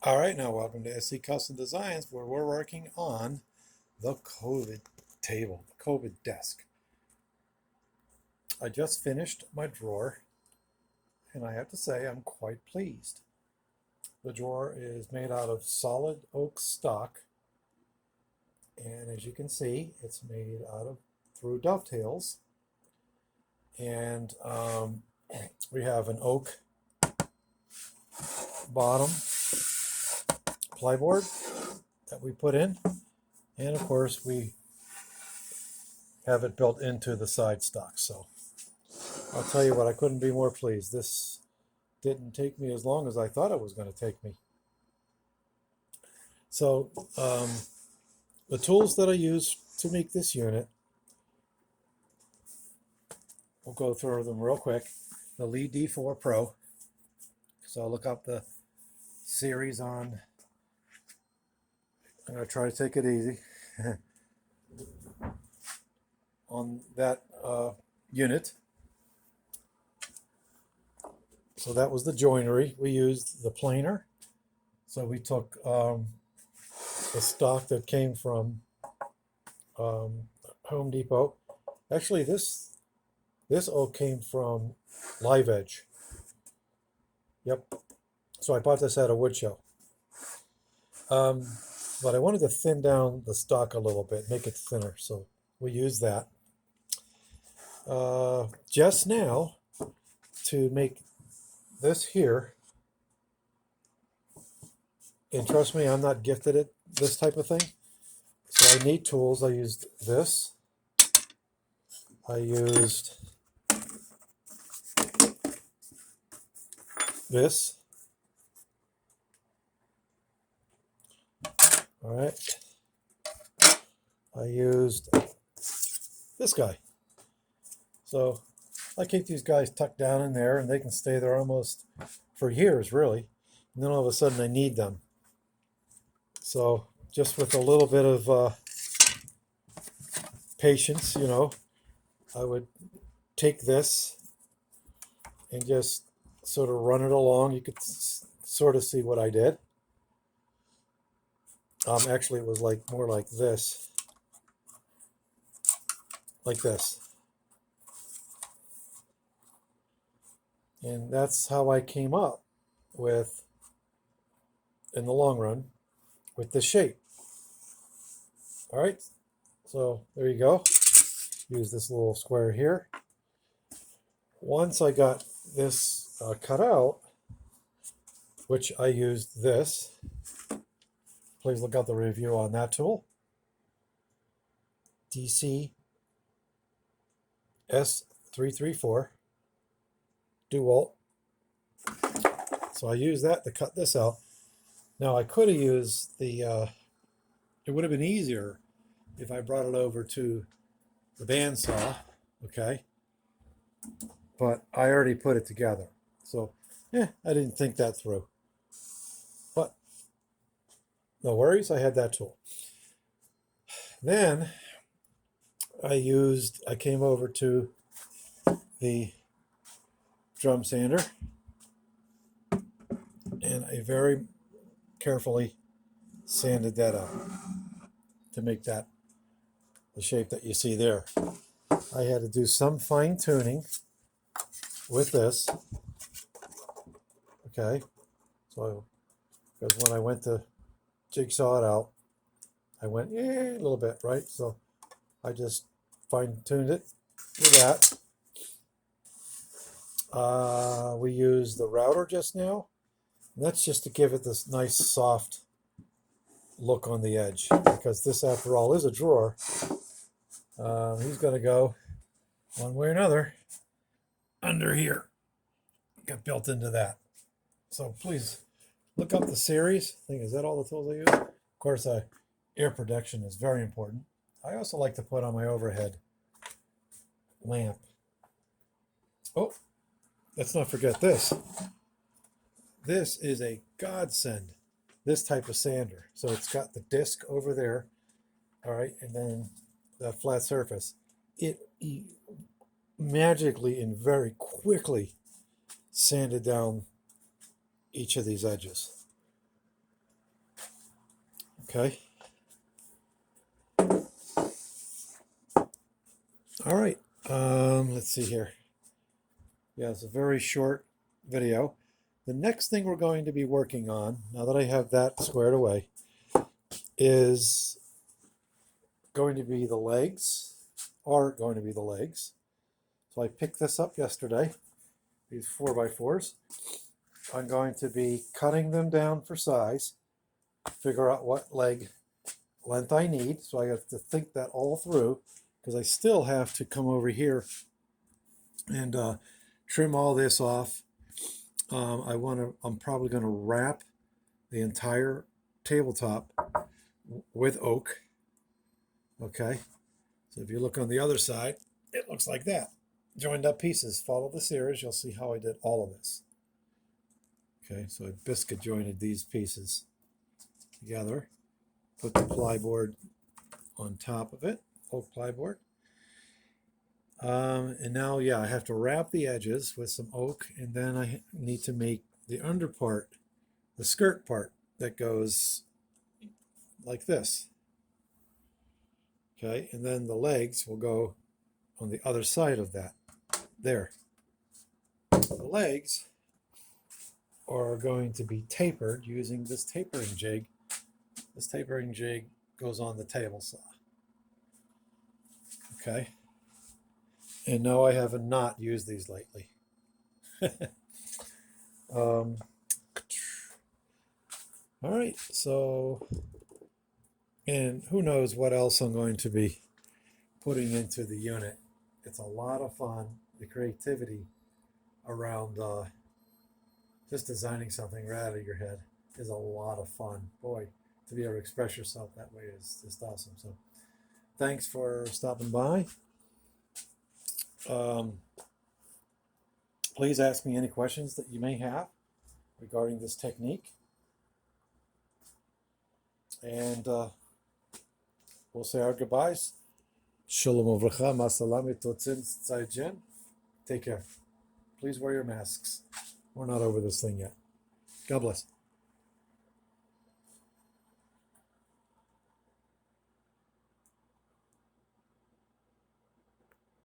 All right, now welcome to SC Custom Designs, where we're working on the COVID table, the COVID desk. I just finished my drawer, and I have to say I'm quite pleased. The drawer is made out of solid oak stock, and as you can see, it's made out of through dovetails. And we have an oak bottom plyboard that we put in, and of course we have it built into the side stock. So I'll tell you what, I couldn't be more pleased. This didn't take me as long as I thought it was going to take me. So the tools that I use to make this unit, we'll go through them real quick. The Lee D4 Pro. So I'll look up the series on, I'm going to try to take it easy on that unit. So that was the joinery. We used the planer. So we took the stock that came from Home Depot. Actually, this oak came from Live Edge. Yep. So I bought this at a wood show. But I wanted to thin down the stock a little bit, make it thinner. So we used that. Just now, to make this here, and trust me, I'm not gifted at this type of thing. So I need tools. I used this. I used this. All right. I used this guy. So I keep these guys tucked down in there, and they can stay there almost for years, really. And then all of a sudden I need them. So just with a little bit of patience, I would take this and just sort of run it along. You could sort of see what I did. Actually, it was more like this. Like this. And that's how I came up with, in the long run, with this shape. All right, so there you go. Use this little square here. Once I got this cut out, which I used this, please look out the review on that tool. DC S334 DeWalt. So I used that to cut this out. Now I could have used the, it would have been easier if I brought it over to the bandsaw, okay? But I already put it together. So, I didn't think that through. But no worries, I had that tool. Then I came over to the drum sander, and I very carefully sanded that out to make that the shape that you see there. I had to do some fine tuning with this. Okay, so because when I went to jigsaw it out, I went a little bit, right? So I just fine tuned it with that. We used the router just now. And that's just to give it this nice soft look on the edge, because this, after all, is a drawer. He's going to go one way or another under here. Got built into that. So please look up the series. Is that all the tools I use? Of course, air protection is very important. I also like to put on my overhead lamp. Oh, let's not forget this. This is a godsend, this type of sander. So it's got the disc over there, all right, and then that flat surface. It magically and very quickly sanded down each of these edges. Okay. All right. Let's see here. Yeah, it's a very short video. The next thing we're going to be working on, now that I have that squared away, is going to be the legs, So I picked this up yesterday, these 4x4s. I'm going to be cutting them down for size, figure out what leg length I need. So I have to think that all through, because I still have to come over here and trim all this off. I'm probably going to wrap the entire tabletop with oak. Okay, so if you look on the other side, it looks like that. Joined up pieces. Follow the series, you'll see how I did all of this. Okay, so I biscuit jointed these pieces together, put the plyboard on top of it, oak plyboard. And now, yeah, I have to wrap the edges with some oak, and then I need to make the under part, the skirt part, that goes like this. Okay, and then the legs will go on the other side of that. There. The legs are going to be tapered using this tapering jig. This tapering jig goes on the table saw. Okay. And no, I have not used these lately. All right, so, and who knows what else I'm going to be putting into the unit. It's a lot of fun. The creativity around just designing something right out of your head is a lot of fun. Boy, to be able to express yourself that way is just awesome. So thanks for stopping by. Please ask me any questions that you may have regarding this technique. And we'll say our goodbyes. Shalom uvracha, masalami totzin tzaijen. Take care. Please wear your masks. We're not over this thing yet. God bless.